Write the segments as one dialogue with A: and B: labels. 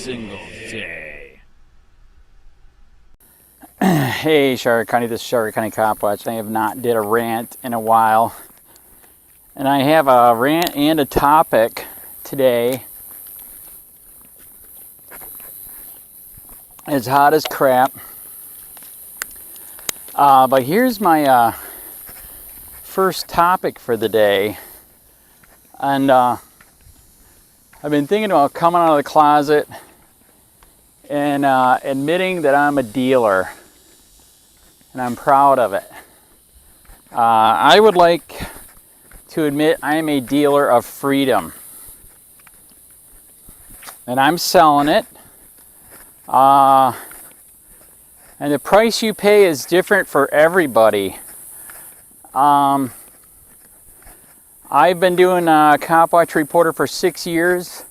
A: single day.
B: Hey, Charlotte County, this is Charlotte County Copwatch. I have not did a rant in a while. And I have a rant and a topic today. It's hot as crap. But here's my first topic for the day. And I've been thinking about coming out of the closet and admitting that I'm a dealer. And I'm proud of it. I would like to admit I am a dealer of freedom. And I'm selling it. And the price you pay is different for everybody. I've been doing a Copwatch reporter for 6 years.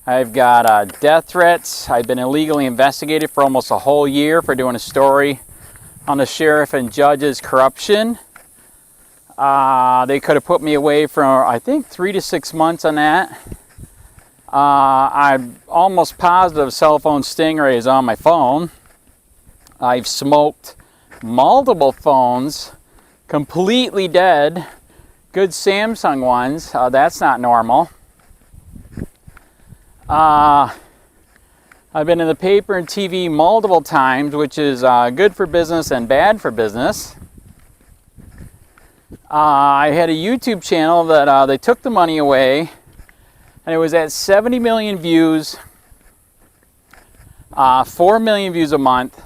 B: I've got death threats. I've been illegally investigated for almost a whole year for doing a story on the sheriff and judge's corruption. They could have put me away for, I think, 3 to 6 months on that. I'm almost positive cell phone stingrays on my phone. I've smoked multiple phones, completely dead, good Samsung ones. That's not normal. I've been in the paper and TV multiple times, which is good for business and bad for business. I had a YouTube channel that they took the money away, and it was at 70 million views, 4 million views a month,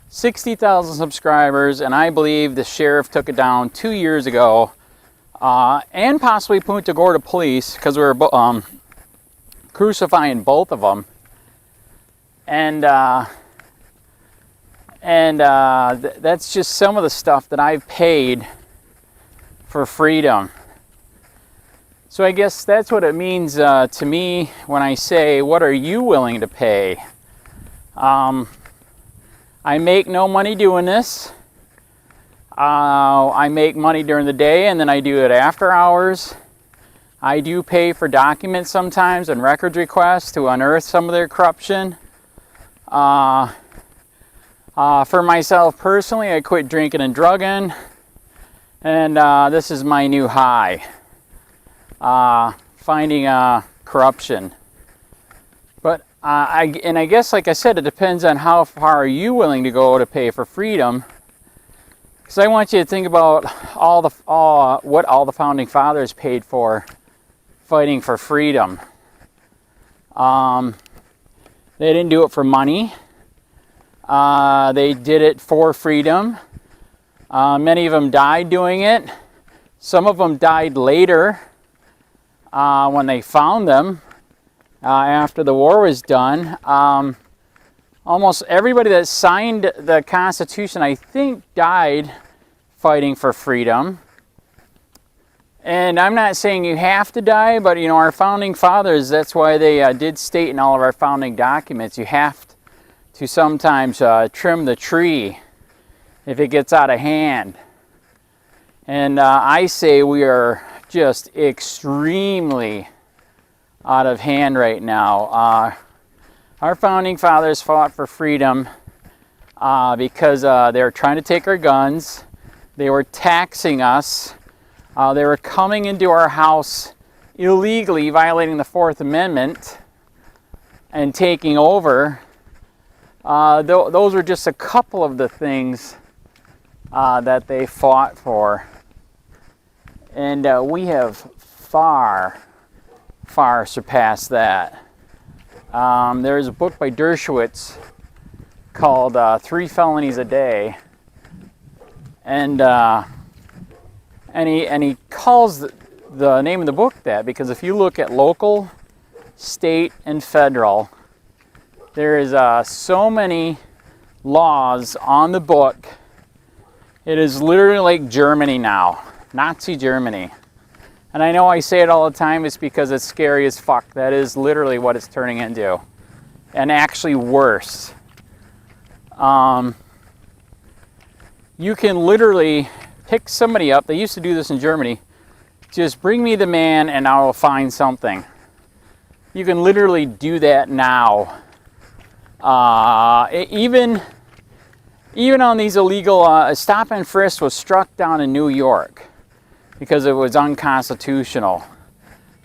B: 60,000 subscribers, and I believe the sheriff took it down 2 years ago, and possibly Punta Gorda police, because we were crucifying both of them. And that's just some of the stuff that I've paid for freedom. So I guess that's what it means to me when I say, what are you willing to pay? I make no money doing this. I make money during the day and then I do it after hours. I do pay for documents sometimes and records requests to unearth some of their corruption. For myself personally, I quit drinking and drugging, and this is my new high, finding corruption. But I guess, like I said, it depends on how far are you willing to go to pay for freedom. Because I want you to think about what all the founding fathers paid for fighting for freedom. They didn't do it for money. They did it for freedom. Many of them died doing it. Some of them died later when they found them after the war was done. Almost everybody that signed the Constitution, I think, died fighting for freedom. And I'm not saying you have to die, but you know, our founding fathers, that's why they did state in all of our founding documents, you have to sometimes trim the tree if it gets out of hand. And I say we are just extremely out of hand right now. Our founding fathers fought for freedom because they were trying to take our guns. They were taxing us. They were coming into our house illegally, violating the Fourth Amendment and taking over. Those were just a couple of the things that they fought for. And we have far, far surpassed that. There's a book by Dershowitz called 3 Felonies a Day. And he calls the name of the book that because if you look at local, state, and federal, there is so many laws on the book. It is literally like Germany now, Nazi Germany. And I know I say it all the time, it's because it's scary as fuck. That is literally what it's turning into. And actually worse. You can literally pick somebody up. They used to do this in Germany. Just bring me the man and I will find something. You can literally do that now Even on these illegal stop and frisk was struck down in New York because it was unconstitutional.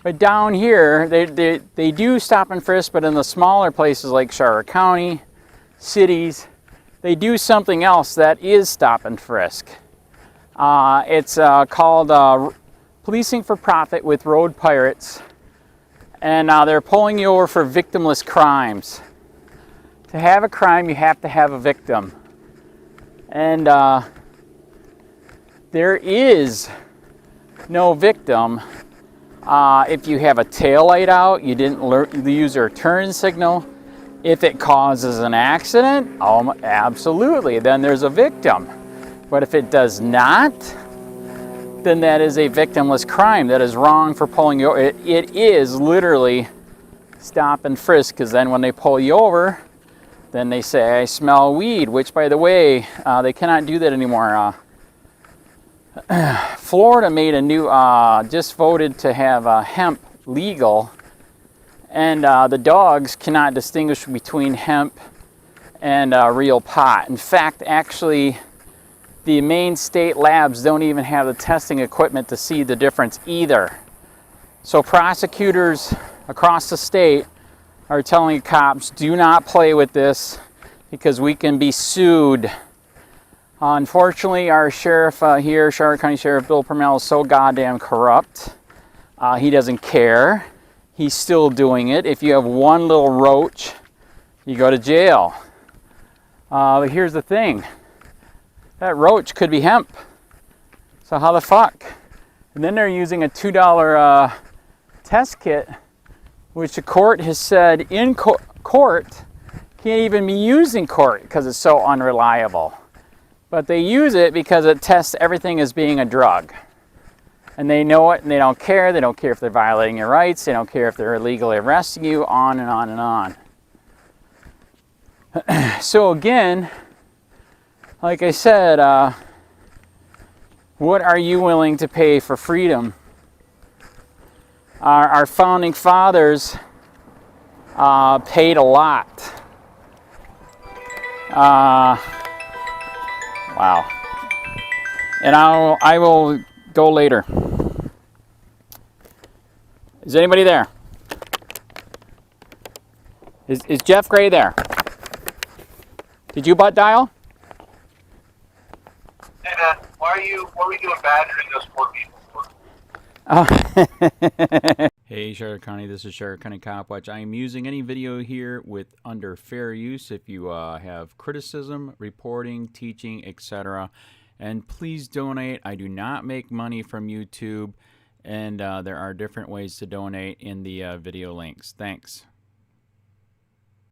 B: But down here, they do stop and frisk, but in the smaller places like Charlotte County, cities, they do something else that is stop and frisk. It's called policing for profit with road pirates, and they're pulling you over for victimless crimes. To have a crime, you have to have a victim. And there is no victim if you have a tail light out, you didn't use your turn signal. If it causes an accident, absolutely, then there's a victim. But if it does not, then that is a victimless crime. That is wrong for pulling you over. It is literally stop and frisk, because then when they pull you over, then they say, I smell weed, which, by the way, they cannot do that anymore. Florida made a new, just voted to have hemp legal, and the dogs cannot distinguish between hemp and real pot. In fact, actually, the main state labs don't even have the testing equipment to see the difference either. So prosecutors across the state are telling cops, do not play with this because we can be sued. Unfortunately, our sheriff here, Charlotte County Sheriff Bill Permel, is so goddamn corrupt. He doesn't care. He's still doing it. If you have one little roach, you go to jail. But here's the thing. That roach could be hemp. So how the fuck? And then they're using a $2 test kit, which the court has said in court can't even be used in court because it's so unreliable. But they use it because it tests everything as being a drug. And they know it and they don't care. They don't care if they're violating your rights. They don't care if they're illegally arresting you, on and on and on. So again, like I said, what are you willing to pay for freedom? Our founding fathers paid a lot. Wow. And I will go later. Is anybody there? Is Jeff Gray there? Did you butt dial?
A: Hey man, what are you doing badgering those poor people for?
B: Oh. Hey Charlotte County, this is Charlotte County Copwatch. I am using any video here with under fair use if you have criticism, reporting, teaching, etc. And please donate. I do not make money from YouTube, and there are different ways to donate in the video links. Thanks.